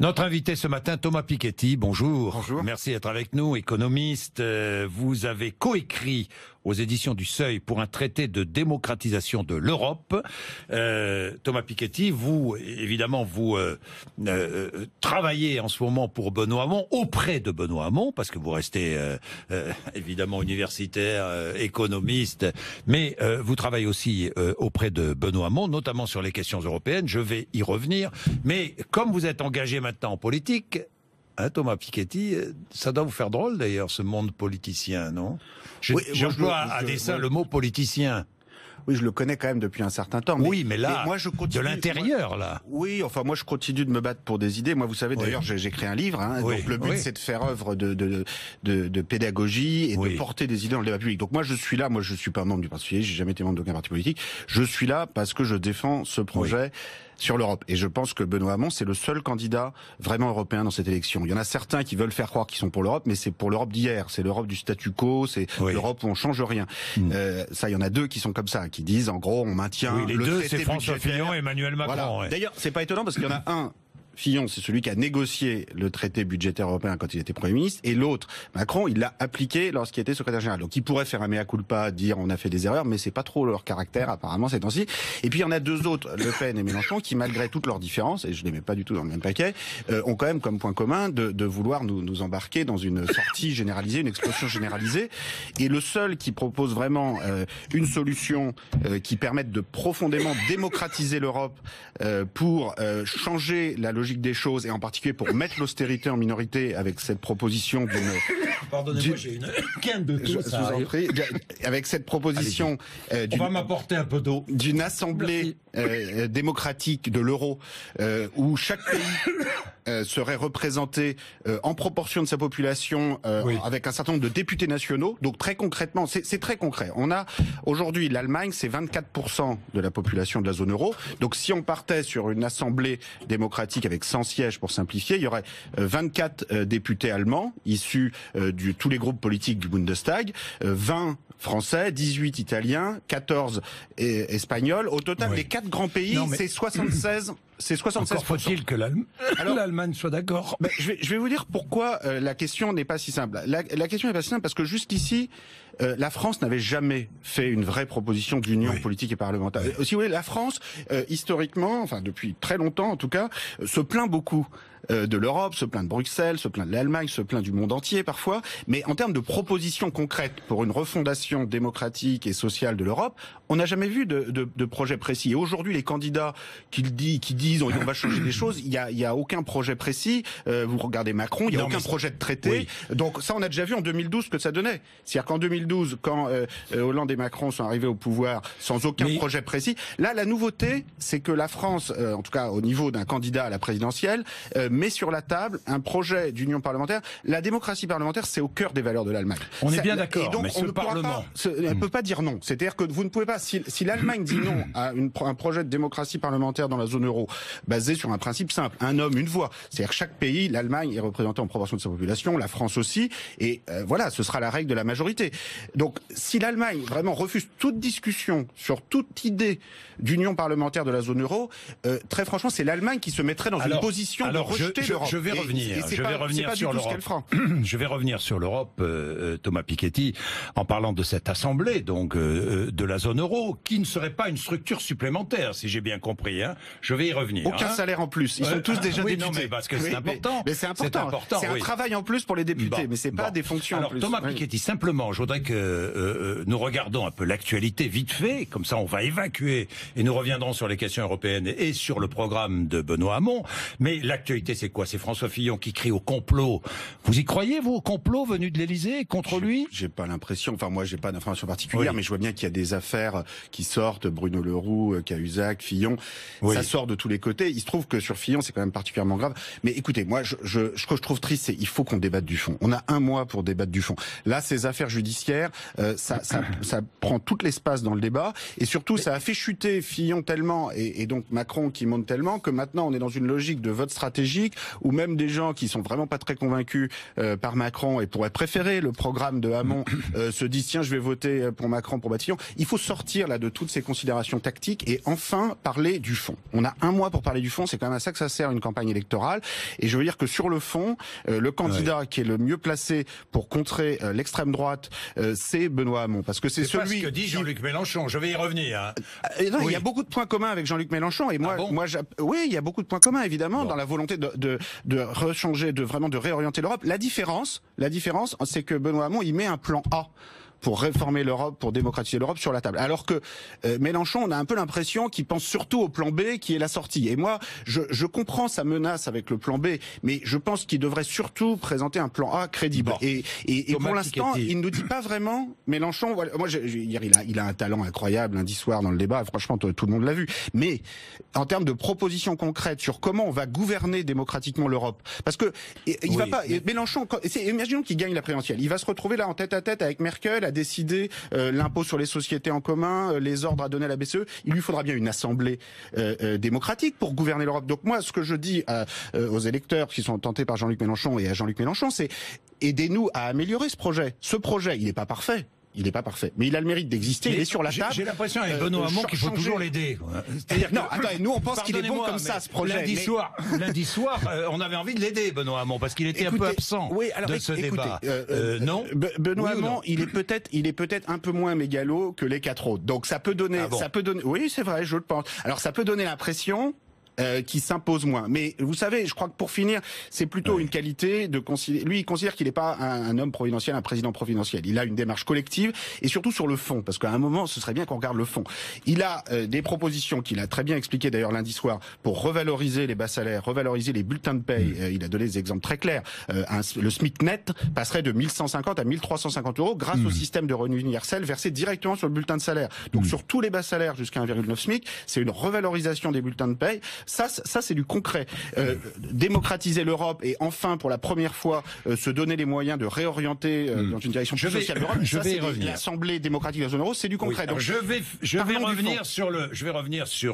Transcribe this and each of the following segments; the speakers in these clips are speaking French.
Notre invité ce matin, Thomas Piketty, bonjour. Bonjour. Merci d'être avec nous, économiste. Vous avez coécrit aux éditions du Seuil pour un traité de démocratisation de l'Europe. Thomas Piketty, vous, évidemment, vous travaillez en ce moment pour Benoît Hamon, auprès de Benoît Hamon, parce que vous restez évidemment universitaire, économiste, mais vous travaillez aussi auprès de Benoît Hamon, notamment sur les questions européennes. Je vais y revenir. Mais comme vous êtes engagé maintenant en politique, hein, Thomas Piketty, ça doit vous faire drôle d'ailleurs, ce monde politicien, non? J'emploie à dessein le mot politicien. Oui, je le connais quand même depuis un certain temps. Mais là, moi, je continue, de l'intérieur, là. Oui, enfin, moi, je continue de me battre pour des idées. Moi, vous savez, d'ailleurs, j'ai écrit un livre. Hein, donc, le but, c'est de faire œuvre de pédagogie et de porter des idées dans le débat public. Donc, moi, je suis là. Moi, je suis pas membre du Parti socialiste. J'ai jamais été membre d'aucun parti politique. Je suis là parce que je défends ce projet sur l'Europe. Et je pense que Benoît Hamon, c'est le seul candidat vraiment européen dans cette élection. Il y en a certains qui veulent faire croire qu'ils sont pour l'Europe, mais c'est pour l'Europe d'hier. C'est l'Europe du statu quo, c'est l'Europe où on change rien. Ça, il y en a deux qui sont comme ça, qui disent, en gros, on maintient les le deux, traité c'est François Fillon et Emmanuel Macron. Voilà. Ouais. D'ailleurs, c'est pas étonnant parce qu'il y en a un, Fillon, c'est celui qui a négocié le traité budgétaire européen quand il était Premier ministre, et l'autre, Macron, il l'a appliqué lorsqu'il était secrétaire général. Donc il pourrait faire un mea culpa, dire on a fait des erreurs, mais c'est pas trop leur caractère apparemment ces temps-ci. Et puis il y en a deux autres, Le Pen et Mélenchon, qui malgré toutes leurs différences, et je les mets pas du tout dans le même paquet, ont quand même comme point commun de vouloir nous embarquer dans une sortie généralisée, une explosion généralisée. Et le seul qui propose vraiment une solution qui permette de profondément démocratiser l'Europe pour changer la logique des choses, et en particulier pour mettre l'austérité en minorité avec cette proposition d'une... Pardonnez-moi, j'ai une quinte de tout, ça je vous en prie. Avec cette proposition... on va m'apporter un peu d'eau. D'une assemblée démocratique de l'euro, où chaque pays serait représenté en proportion de sa population, avec un certain nombre de députés nationaux. Donc très concrètement, c'est très concret. On a aujourd'hui, l'Allemagne, c'est 24% de la population de la zone euro. Donc si on partait sur une assemblée démocratique avec 100 sièges pour simplifier, il y aurait 24 députés allemands issus de tous les groupes politiques du Bundestag, 20 français, 18 italiens, 14 espagnols. Au total, les 4 grands pays, c'est 76. C'est 76%. Encore faut-il que l'Allemagne soit d'accord. Je vais vous dire pourquoi la question n'est pas si simple. La question n'est pas si simple parce que jusqu'ici, la France n'avait jamais fait une vraie proposition d'union politique et parlementaire. Si vous voulez, la France, historiquement, enfin depuis très longtemps en tout cas, se plaint beaucoup de l'Europe, se plaint de Bruxelles, se plaint de l'Allemagne, se plaint du monde entier parfois, mais en termes de propositions concrètes pour une refondation démocratique et sociale de l'Europe, on n'a jamais vu de projet précis. Et aujourd'hui, les candidats qui disent on va changer les choses, il y a aucun projet précis. Vous regardez Macron, il y a aucun projet de traité. Donc ça, on a déjà vu en 2012 ce que ça donnait. C'est-à-dire qu'en 2012, quand Hollande et Macron sont arrivés au pouvoir sans aucun projet précis, là, la nouveauté, c'est que la France, en tout cas au niveau d'un candidat à la présidentielle, met sur la table un projet d'union parlementaire. La démocratie parlementaire, c'est au cœur des valeurs de l'Allemagne. On est bien d'accord, mais ce Parlement... Elle ne peut pas dire non. C'est-à-dire que vous ne pouvez pas... Si l'Allemagne dit non à un projet de démocratie parlementaire dans la zone euro, basé sur un principe simple, un homme, une voix. C'est-à-dire que chaque pays, l'Allemagne est représentée en proportion de sa population, la France aussi, et voilà, ce sera la règle de la majorité. Donc, si l'Allemagne vraiment refuse toute discussion sur toute idée d'union parlementaire de la zone euro, très franchement, c'est l'Allemagne qui se mettrait dans une position de rejeter l'Europe. Je vais revenir sur l'Europe. Je vais revenir sur l'Europe, Thomas Piketty, en parlant de cette assemblée, donc de la zone euro, qui ne serait pas une structure supplémentaire, si j'ai bien compris. Hein. Je vais y revenir. Aucun salaire en plus. Ils sont tous déjà députés. Non, mais parce que c'est important. Mais c'est important. C'est un travail en plus pour les députés, mais c'est pas des fonctions en plus. Thomas Piketty, simplement, je voudrais que nous regardons un peu l'actualité vite fait, comme ça on va évacuer et nous reviendrons sur les questions européennes et sur le programme de Benoît Hamon. Mais l'actualité, c'est quoi? C'est François Fillon qui crie au complot. Vous y croyez, vous, au complot venu de l'Élysée contre lui? J'ai pas l'impression. Enfin, moi, j'ai pas d'informations particulières, mais je vois bien qu'il y a des affaires qui sortent. Bruno Le Roux, Cahuzac, Fillon. Ça sort de tous les côtés. Il se trouve que sur Fillon, c'est quand même particulièrement grave. Mais écoutez, moi, ce que je trouve triste, c'est il faut qu'on débatte du fond. On a un mois pour débattre du fond. Là, ces affaires judiciaires, ça prend tout l'espace dans le débat. Et surtout, ça a fait chuter Fillon tellement, et donc Macron qui monte tellement, que maintenant, on est dans une logique de vote stratégique politique, ou même des gens qui sont vraiment pas très convaincus par Macron et pourraient préférer le programme de Hamon se disent tiens je vais voter pour Macron pour Matignon. Il faut sortir là de toutes ces considérations tactiques et enfin parler du fond. On a un mois pour parler du fond, c'est quand même à ça que ça sert une campagne électorale. Et je veux dire que sur le fond, le candidat qui est le mieux placé pour contrer l'extrême droite, c'est Benoît Hamon, parce que c'est celui pas ce que dit Jean-Luc Mélenchon. Je vais y revenir. Hein. Non, oui. Il y a beaucoup de points communs avec Jean-Luc Mélenchon et moi, oui, il y a beaucoup de points communs évidemment dans la volonté de rechanger, de réorienter l'Europe. La différence, c'est que Benoît Hamon, il met un plan A pour réformer l'Europe, pour démocratiser l'Europe sur la table. Alors que Mélenchon, on a un peu l'impression qu'il pense surtout au plan B qui est la sortie. Et moi, je comprends sa menace avec le plan B, mais je pense qu'il devrait surtout présenter un plan A crédible. Bon. Et pour l'instant, il ne nous dit pas vraiment, Mélenchon, voilà, moi, il a un talent incroyable lundi soir dans le débat, franchement, tout le monde l'a vu. Mais en termes de propositions concrètes sur comment on va gouverner démocratiquement l'Europe, parce que il va pas, Mélenchon, imaginons qu'il gagne la présidentielle, il va se retrouver là en tête à tête avec Merkel, à décider l'impôt sur les sociétés en commun, les ordres à donner à la BCE. Il lui faudra bien une assemblée démocratique pour gouverner l'Europe. Donc moi, ce que je dis aux électeurs qui sont tentés par Jean-Luc Mélenchon et à Jean-Luc Mélenchon, c'est aidez-nous à améliorer ce projet. Ce projet, il n'est pas parfait. Il n'est pas parfait, mais il a le mérite d'exister. Il est sur la table. J'ai l'impression avec Benoît Hamon qu'il faut toujours l'aider. Non, attends, nous on pense qu'il est bon comme ça, ce projet. Lundi soir, on avait envie de l'aider, Benoît Hamon, parce qu'il était un peu absent de ce débat. Non. Benoît Hamon, il est peut-être un peu moins mégalo que les quatre autres. Donc ça peut donner, oui, c'est vrai, je le pense. Alors ça peut donner l'impression qui s'impose moins. Mais vous savez, je crois que pour finir, c'est plutôt une qualité de considérer. Lui, il considère qu'il n'est pas un homme providentiel, un président providentiel. Il a une démarche collective et surtout sur le fond, parce qu'à un moment, ce serait bien qu'on regarde le fond. Il a des propositions qu'il a très bien expliquées d'ailleurs lundi soir pour revaloriser les bas salaires, revaloriser les bulletins de paye. Il a donné des exemples très clairs. Le SMIC net passerait de 1150 à 1350 euros grâce au système de revenu universel versé directement sur le bulletin de salaire. Donc sur tous les bas salaires jusqu'à 1,9 SMIC, c'est une revalorisation des bulletins de paye. Ça c'est du concret. Démocratiser l'Europe et enfin, pour la première fois, se donner les moyens de réorienter dans une direction plus sociale l'Europe. Je vais y revenir. L'Assemblée démocratique de la zone euro, c'est du concret. Donc, je vais revenir sur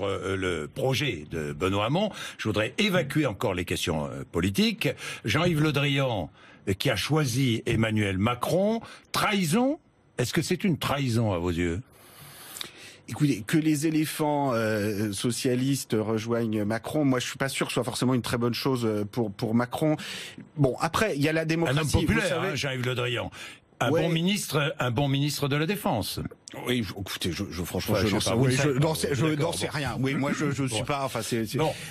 le projet de Benoît Hamon. Je voudrais évacuer encore les questions politiques. Jean-Yves Le Drian, qui a choisi Emmanuel Macron, trahison. Est-ce que c'est une trahison à vos yeux ? Écoutez, que les éléphants socialistes rejoignent Macron, moi je suis pas sûr que ce soit forcément une très bonne chose pour Macron. Bon, après il y a la démocratie. Un homme populaire, vous savez, Jean-Yves Le Drian. Un bon ministre de la Défense. Oui, écoutez, franchement, je n'en sais rien. Oui, moi, je suis pas. Enfin,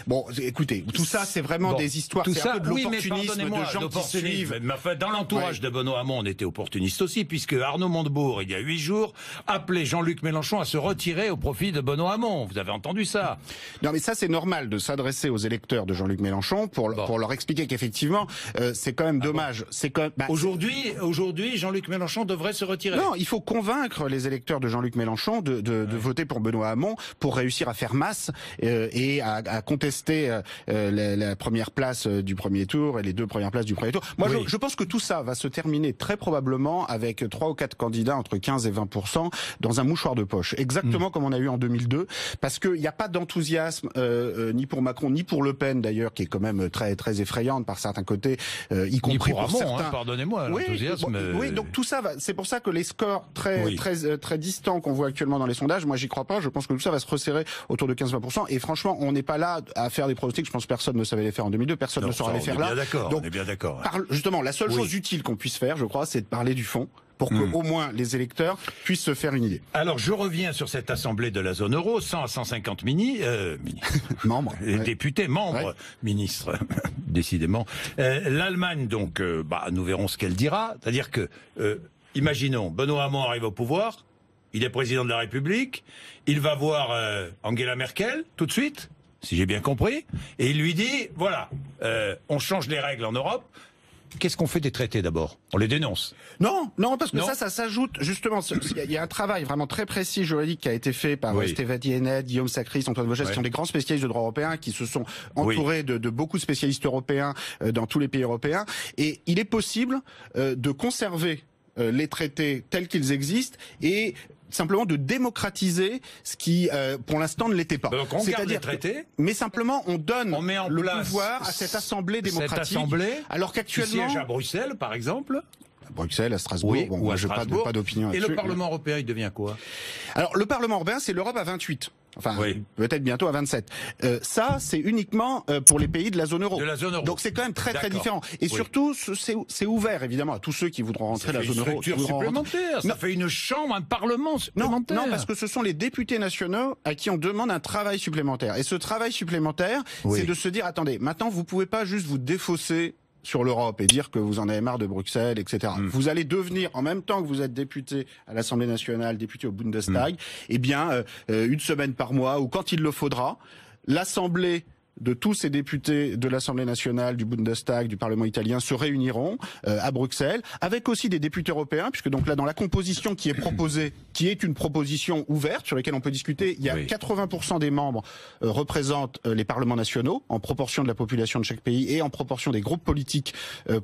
bon. Écoutez, tout ça, c'est vraiment des histoires. Tout c'est ça, un peu de l'opportunisme de gens qui suivent. Mais dans l'entourage de Benoît Hamon, on était opportuniste aussi, puisque Arnaud Montebourg, il y a 8 jours, appelait Jean-Luc Mélenchon à se retirer au profit de Benoît Hamon. Vous avez entendu ça? Non, mais ça, c'est normal de s'adresser aux électeurs de Jean-Luc Mélenchon pour leur expliquer qu'effectivement, c'est quand même dommage. C'est quand même, aujourd'hui, Jean-Luc Mélenchon devrait se retirer. Non, il faut convaincre les électeurs de Jean-Luc Mélenchon de voter pour Benoît Hamon pour réussir à faire masse et à contester la première place du premier tour et les 2 premières places du premier tour. Moi, je pense que tout ça va se terminer très probablement avec 3 ou 4 candidats entre 15 et 20% dans un mouchoir de poche, exactement comme on a eu en 2002, parce qu'il n'y a pas d'enthousiasme ni pour Macron ni pour Le Pen d'ailleurs, qui est quand même très très effrayante par certains côtés, y compris pour Hamon, certains. Pardonnez-moi, l'enthousiasme. Oui, donc tout ça va. C'est pour ça que les scores très distants qu'on voit actuellement dans les sondages, moi j'y crois pas. Je pense que tout ça va se resserrer autour de 15-20%. Et franchement, on n'est pas là à faire des pronostics. Je pense que personne ne savait les faire en 2002. Personne ne saura les faire là. On est bien d'accord. Justement, la seule chose utile qu'on puisse faire, je crois, c'est de parler du fond, pour que au moins les électeurs puissent se faire une idée. Alors je reviens sur cette assemblée de la zone euro, 100 à 150 membres, députés, membres, ministres, décidément. L'Allemagne, donc, nous verrons ce qu'elle dira. C'est-à-dire que, imaginons, Benoît Hamon arrive au pouvoir, il est président de la République, il va voir Angela Merkel tout de suite, si j'ai bien compris, et il lui dit, voilà, on change les règles en Europe. Qu'est-ce qu'on fait des traités d'abord? On les dénonce? Non, parce que ça s'ajoute justement. Il y a un travail vraiment très précis juridique qui a été fait par Stéphane Diennet, Guillaume Sacris, Antoine Vogès, qui sont des grands spécialistes de droit européen, qui se sont entourés de beaucoup de spécialistes européens dans tous les pays européens. Et il est possible de conserver les traités tels qu'ils existent et simplement de démocratiser ce qui, pour l'instant, ne l'était pas. Donc on garde les traités, mais simplement on donne met en le place pouvoir à cette assemblée démocratique. Alors qu'actuellement, qui siège à Bruxelles, par exemple. À Bruxelles, à Strasbourg, oui, bon, moi je n'ai pas d'opinion là-dessus. Et le Parlement européen, il devient quoi? Alors le Parlement européen, c'est l'Europe à 28. Enfin, oui. Peut-être bientôt à 27. Ça, c'est uniquement pour les pays de la zone euro. De la zone euro. Donc c'est quand même très différent. Et surtout, c'est ouvert évidemment à tous ceux qui voudront rentrer dans la zone euro. Supplémentaire. Ça fait une chambre, un parlement supplémentaire. Non, parce que ce sont les députés nationaux à qui on demande un travail supplémentaire. Et ce travail supplémentaire, c'est de se dire, attendez, maintenant vous pouvez pas juste vous défausser sur l'Europe et dire que vous en avez marre de Bruxelles, etc. Vous allez devenir, en même temps que vous êtes député à l'Assemblée nationale, député au Bundestag, eh bien, une semaine par mois, ou quand il le faudra, l'Assemblée de tous ces députés de l'Assemblée nationale, du Bundestag, du Parlement italien se réuniront à Bruxelles, avec aussi des députés européens, puisque donc là, dans la composition qui est proposée, qui est une proposition ouverte sur laquelle on peut discuter, il y a 80% des membres représentent les parlements nationaux, en proportion de la population de chaque pays et en proportion des groupes politiques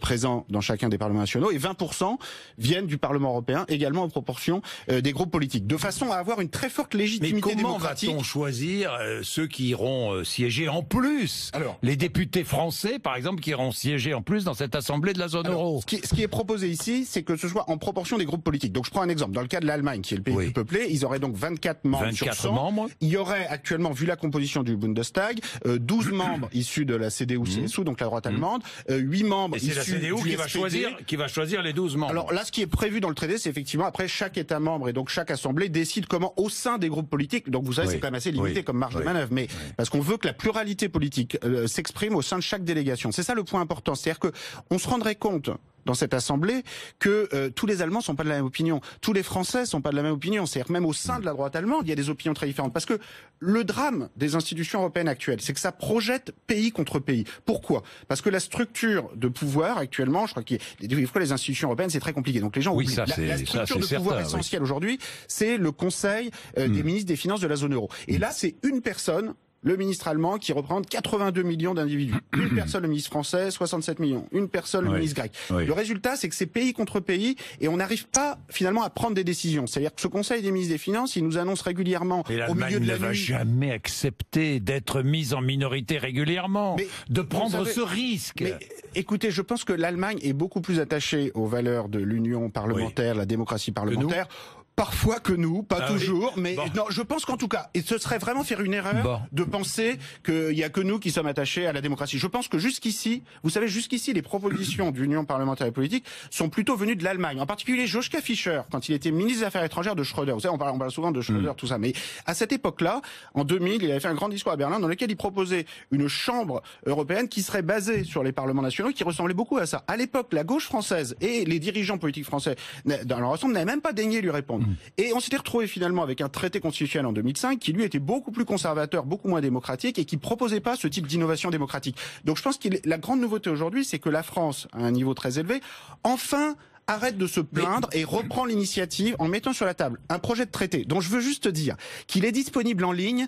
présents dans chacun des parlements nationaux, et 20% viennent du Parlement européen, également en proportion des groupes politiques, de façon à avoir une très forte légitimité démocratique. Mais comment va-t-on choisir ceux qui iront siéger en plus? Alors, les députés français, par exemple, qui iront siéger en plus dans cette assemblée de la zone euro. Ce qui est proposé ici, c'est que ce soit en proportion des groupes politiques. Donc je prends un exemple. Dans le cas de l'Allemagne, qui est le pays le plus peuplé, ils auraient donc 24 membres sur 100. Membres. Il y aurait actuellement, vu la composition du Bundestag, 12 membres issus de la CDU-CSU, donc la droite allemande, 8 membres issus du SPD. Et c'est la CDU qui va choisir les 12 membres. Alors là, ce qui est prévu dans le traité, c'est effectivement, après, chaque État membre et donc chaque assemblée décide comment, au sein des groupes politiques, donc vous savez, c'est quand même assez limité comme marge de manœuvre, mais parce qu'on veut que la pluralité politique s'exprime au sein de chaque délégation. C'est ça le point important. C'est-à-dire que on se rendrait compte dans cette assemblée que tous les Allemands sont pas de la même opinion, tous les Français sont pas de la même opinion. C'est-à-dire que même au sein de la droite allemande, il y a des opinions très différentes. Parce que le drame des institutions européennes actuelles, c'est que ça projette pays contre pays. Pourquoi? Parce que la structure de pouvoir actuellement, je crois que les institutions européennes, c'est très compliqué. Donc les gens oublient. La structure de pouvoir essentielle aujourd'hui, c'est le Conseil des ministres des Finances de la zone euro. Et là, c'est une personne, le ministre allemand, qui représente 82 millions d'individus. Une personne, le ministre français, 67 millions. Une personne, le ministre grec. Le résultat, c'est que c'est pays contre pays, et on n'arrive pas, finalement, à prendre des décisions. C'est-à-dire que ce Conseil des ministres des Finances, il nous annonce régulièrement, au milieu de la nuit... l'Allemagne ne va jamais accepter d'être mise en minorité régulièrement, de prendre ce risque. Mais écoutez, je pense que l'Allemagne est beaucoup plus attachée aux valeurs de l'union parlementaire, la démocratie parlementaire, parfois que nous, pas toujours, mais non, je pense qu'en tout cas, et ce serait vraiment faire une erreur de penser qu'il y a que nous qui sommes attachés à la démocratie. Je pense que jusqu'ici, vous savez, jusqu'ici, les propositions d'union parlementaire et politique sont plutôt venues de l'Allemagne. En particulier, Joschka Fischer, quand il était ministre des Affaires étrangères de Schröder. Vous savez, on parle souvent de Schröder, tout ça, mais à cette époque-là, en 2000, il avait fait un grand discours à Berlin dans lequel il proposait une chambre européenne qui serait basée sur les parlements nationaux, qui ressemblait beaucoup à ça. À l'époque, la gauche française et les dirigeants politiques français, dans leur ensemble, n'avaient même pas daigné lui répondre. Et on s'était retrouvé finalement avec un traité constitutionnel en 2005 qui lui était beaucoup plus conservateur, beaucoup moins démocratique et qui proposait pas ce type d'innovation démocratique. Donc je pense que la grande nouveauté aujourd'hui, c'est que la France, à un niveau très élevé, enfin arrête de se plaindre et reprend l'initiative en mettant sur la table un projet de traité dont je veux juste dire qu'il est disponible en ligne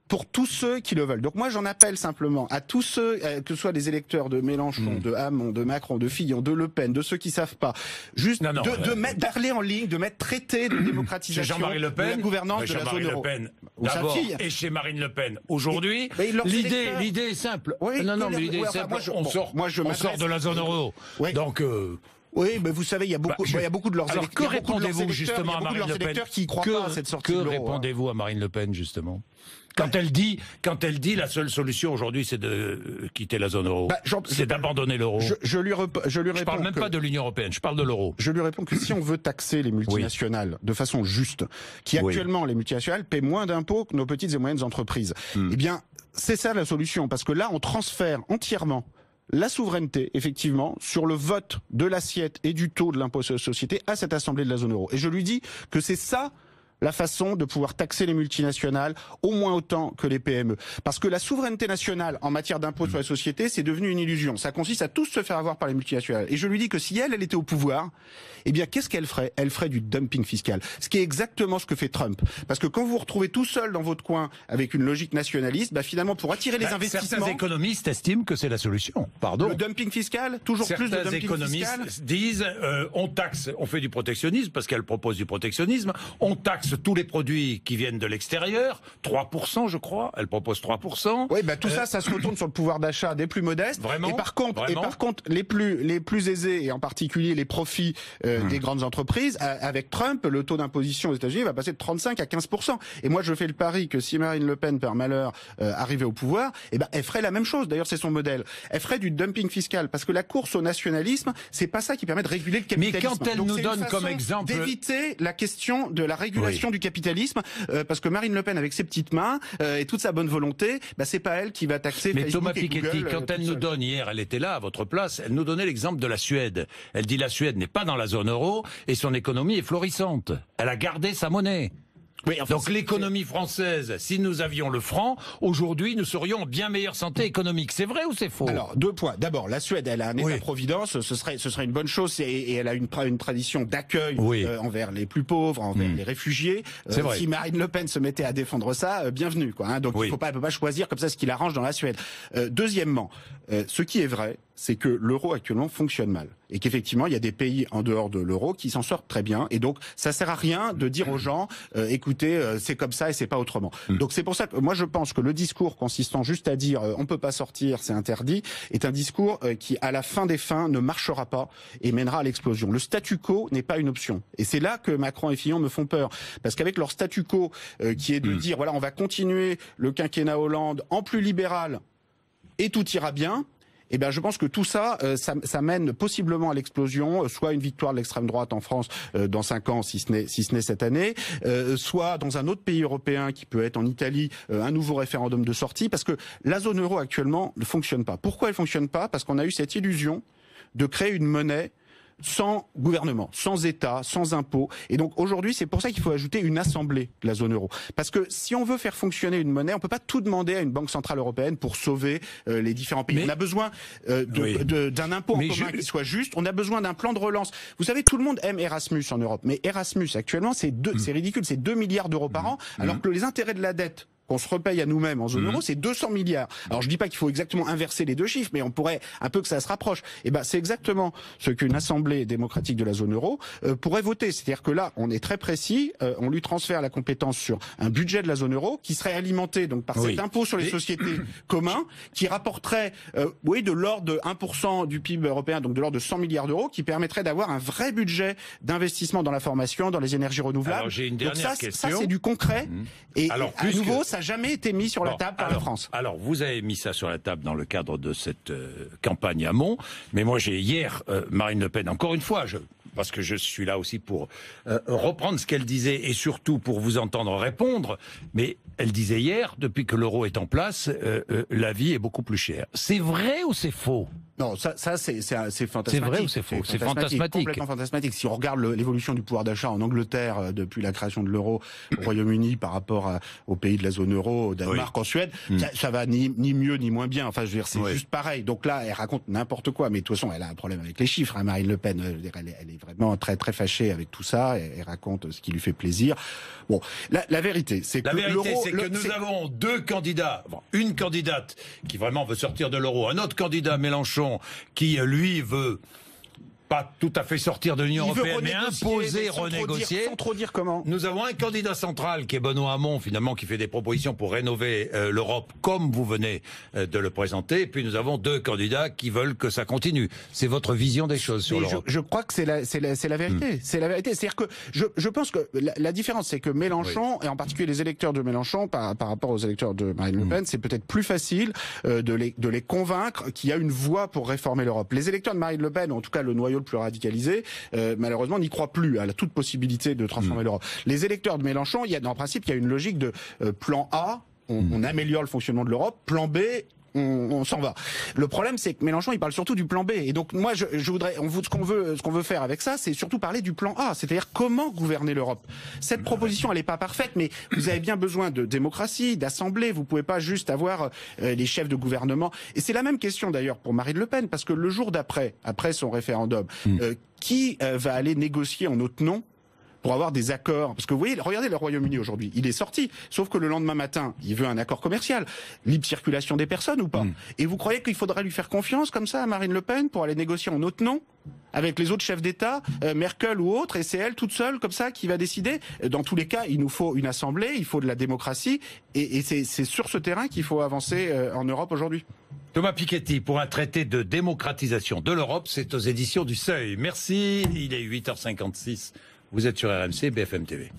pour tous ceux qui le veulent. Donc moi, j'en appelle simplement à tous ceux, que ce soit des électeurs de Mélenchon, de Hamon, de Macron, de Fillon, de Le Pen, de ceux qui savent pas, juste d'aller en ligne, de mettre traité de démocratisation Jean-Marie Le Pen, de la gouvernance de la zone euro. D'abord, et chez Marine Le Pen. Aujourd'hui, l'idée est simple. Oui, mais l'idée est simple. On sort de la zone euro. Donc... Oui, mais vous savez, il y a beaucoup de leurs électeurs. Que répondez-vous justement à Marine Le Pen qui croient pas à cette sortie de l'euro. Que répondez-vous à Marine Le Pen justement quand elle dit la seule solution aujourd'hui c'est de quitter la zone euro, c'est d'abandonner l'euro. Je lui réponds. Je parle même pas de l'Union européenne, je parle de l'euro. Je lui réponds que si on veut taxer les multinationales de façon juste, qui actuellement les multinationales paient moins d'impôts que nos petites et moyennes entreprises, eh bien c'est ça la solution, parce que là on transfère entièrement la souveraineté, effectivement, sur le vote de l'assiette et du taux de l'impôt sur les sociétés à cette assemblée de la zone euro. Et je lui dis que c'est ça la façon de pouvoir taxer les multinationales au moins autant que les PME. Parce que la souveraineté nationale en matière d'impôt sur les sociétés, c'est devenu une illusion. Ça consiste à tous se faire avoir par les multinationales. Et je lui dis que si elle était au pouvoir, eh bien, qu'est-ce qu'elle ferait? Elle ferait du dumping fiscal. Ce qui est exactement ce que fait Trump. Parce que quand vous vous retrouvez tout seul dans votre coin avec une logique nationaliste, finalement, pour attirer les investissements... Certains économistes estiment que c'est la solution. Pardon. Le dumping fiscal? Toujours plus de dumping fiscal? Certains économistes disent, on taxe, on fait du protectionnisme, parce qu'elle propose du protectionnisme, on taxe taxe tous les produits qui viennent de l'extérieur, 3% je crois, elle propose 3%. Oui, tout ça se retourne sur le pouvoir d'achat des plus modestes. Vraiment, et par contre, les plus aisés, et en particulier les profits des grandes entreprises, avec Trump, le taux d'imposition aux États-Unis va passer de 35 à 15%. Et moi, je fais le pari que si Marine Le Pen, par malheur, arrivait au pouvoir, elle ferait la même chose. D'ailleurs, c'est son modèle. Elle ferait du dumping fiscal, parce que la course au nationalisme, c'est pas ça qui permet de réguler le capitalisme. Mais quand elle nous donne comme exemple d'éviter la question de la régulation du capitalisme, parce que Marine Le Pen, avec ses petites mains et toute sa bonne volonté, c'est pas elle qui va taxer Mais Facebook Thomas et Piketty, Google, quand elle nous donne, hier, elle était là à votre place, elle nous donnait l'exemple de la Suède. Elle dit la Suède n'est pas dans la zone euro et son économie est florissante. Elle a gardé sa monnaie. Oui, enfin, donc l'économie française, si nous avions le franc, aujourd'hui nous serions en bien meilleure santé économique. C'est vrai ou c'est faux? Alors, 2 points. D'abord, la Suède, elle a un État-providence, ce serait une bonne chose, et elle a une tradition d'accueil envers les plus pauvres, envers les réfugiés. Si Marine Le Pen se mettait à défendre ça, bienvenue, quoi. Donc elle peut pas choisir comme ça ce qui l'arrange dans la Suède. Deuxièmement, ce qui est vrai, c'est que l'euro actuellement fonctionne mal. Et qu'effectivement, il y a des pays en dehors de l'euro qui s'en sortent très bien. Et donc, ça sert à rien de dire aux gens, écoutez, c'est comme ça et c'est pas autrement. Donc, c'est pour ça que moi, je pense que le discours consistant juste à dire, on peut pas sortir, c'est interdit, est un discours qui, à la fin des fins, ne marchera pas et mènera à l'explosion. Le statu quo n'est pas une option. Et c'est là que Macron et Fillon me font peur. Parce qu'avec leur statu quo, qui est de dire, voilà, on va continuer le quinquennat Hollande en plus libéral et tout ira bien, je pense que tout ça, ça mène possiblement à l'explosion, soit une victoire de l'extrême droite en France dans 5 ans, si ce n'est cette année, soit dans un autre pays européen qui peut être en Italie, un nouveau référendum de sortie, parce que la zone euro actuellement ne fonctionne pas. Pourquoi elle fonctionne pas? Parce qu'on a eu cette illusion de créer une monnaie sans gouvernement, sans État, sans impôts. Et donc aujourd'hui, c'est pour ça qu'il faut ajouter une assemblée de la zone euro. Parce que si on veut faire fonctionner une monnaie, on peut pas tout demander à une banque centrale européenne pour sauver les différents pays. On a besoin d'un impôt en commun qui soit juste. On a besoin d'un plan de relance. Vous savez, tout le monde aime Erasmus en Europe. Mais Erasmus, actuellement, c'est ridicule. C'est 2 milliards d'euros par an, alors que les intérêts de la dette qu'on se repaye à nous-mêmes en zone euro, c'est 200 milliards. Alors je dis pas qu'il faut exactement inverser les deux chiffres, mais on pourrait un peu que ça se rapproche. C'est exactement ce qu'une assemblée démocratique de la zone euro pourrait voter. C'est-à-dire que là, on est très précis, on lui transfère la compétence sur un budget de la zone euro qui serait alimenté donc par cet impôt sur les sociétés commun, qui rapporterait de l'ordre de 1% du PIB européen, donc de l'ordre de 100 milliards d'euros, qui permettrait d'avoir un vrai budget d'investissement dans la formation, dans les énergies renouvelables. Alors j'ai une dernière question. Ça c'est du concret. Et à nouveau, ça n'a jamais été mis sur la table par la France. Alors, vous avez mis ça sur la table dans le cadre de cette campagne amont, mais moi j'ai hier, Marine Le Pen, encore une fois, parce que je suis là aussi pour reprendre ce qu'elle disait et surtout pour vous entendre répondre, mais elle disait hier, depuis que l'euro est en place, la vie est beaucoup plus chère. C'est vrai ou c'est faux ? Non, ça c'est fantasmatique. C'est vrai ou c'est faux? C'est fantasmatique. Complètement fantasmatique. Si on regarde l'évolution du pouvoir d'achat en Angleterre depuis la création de l'euro, au Royaume-Uni par rapport aux pays de la zone euro, au Danemark, en Suède, ça va ni mieux ni moins bien. Enfin, je veux dire, c'est juste pareil. Donc là, elle raconte n'importe quoi. Mais de toute façon, elle a un problème avec les chiffres. Hein, Marine Le Pen, elle est vraiment très très fâchée avec tout ça. Elle raconte ce qui lui fait plaisir. Bon, la vérité, c'est que nous avons 2 candidats. Bon, une candidate qui vraiment veut sortir de l'euro, un autre candidat, Mélenchon, qui lui veut pas tout à fait sortir de l'Union européenne, mais imposer, renégocier. Sans trop dire comment. Nous avons un candidat central qui est Benoît Hamon, finalement, qui fait des propositions pour rénover l'Europe, comme vous venez de le présenter. Et puis nous avons 2 candidats qui veulent que ça continue. C'est votre vision des choses sur l'Europe. Je crois que c'est la vérité. C'est la vérité. C'est-à-dire que je pense que la différence, c'est que Mélenchon, et en particulier les électeurs de Mélenchon, par rapport aux électeurs de Marine Le Pen, c'est peut-être plus facile de les convaincre qu'il y a une voie pour réformer l'Europe. Les électeurs de Marine Le Pen, en tout cas le noyau le plus radicalisé, malheureusement n'y croient plus à toute possibilité de transformer l'Europe. Les électeurs de Mélenchon, en principe, il y a une logique de plan A, on améliore le fonctionnement de l'Europe, plan B, on s'en va. Le problème, c'est que Mélenchon, il parle surtout du plan B. Et donc, moi, je voudrais, ce qu'on veut faire avec ça, c'est surtout parler du plan A. C'est-à-dire comment gouverner l'Europe. Cette proposition, elle n'est pas parfaite, mais vous avez bien besoin de démocratie, d'assemblée. Vous pouvez pas juste avoir les chefs de gouvernement. Et c'est la même question d'ailleurs pour Marine Le Pen, parce que le jour après son référendum, qui va aller négocier en notre nom pour avoir des accords. Parce que vous voyez, regardez le Royaume-Uni aujourd'hui, il est sorti, sauf que le lendemain matin, il veut un accord commercial, libre circulation des personnes ou pas. Et vous croyez qu'il faudrait lui faire confiance comme ça à Marine Le Pen pour aller négocier en notre nom avec les autres chefs d'État, Merkel ou autres, et c'est elle toute seule comme ça qui va décider? Dans tous les cas, il nous faut une assemblée, il faut de la démocratie, et c'est sur ce terrain qu'il faut avancer en Europe aujourd'hui. Thomas Piketty, pour un traité de démocratisation de l'Europe, c'est aux éditions du Seuil. Merci, il est 8h56, vous êtes sur RMC, BFM TV.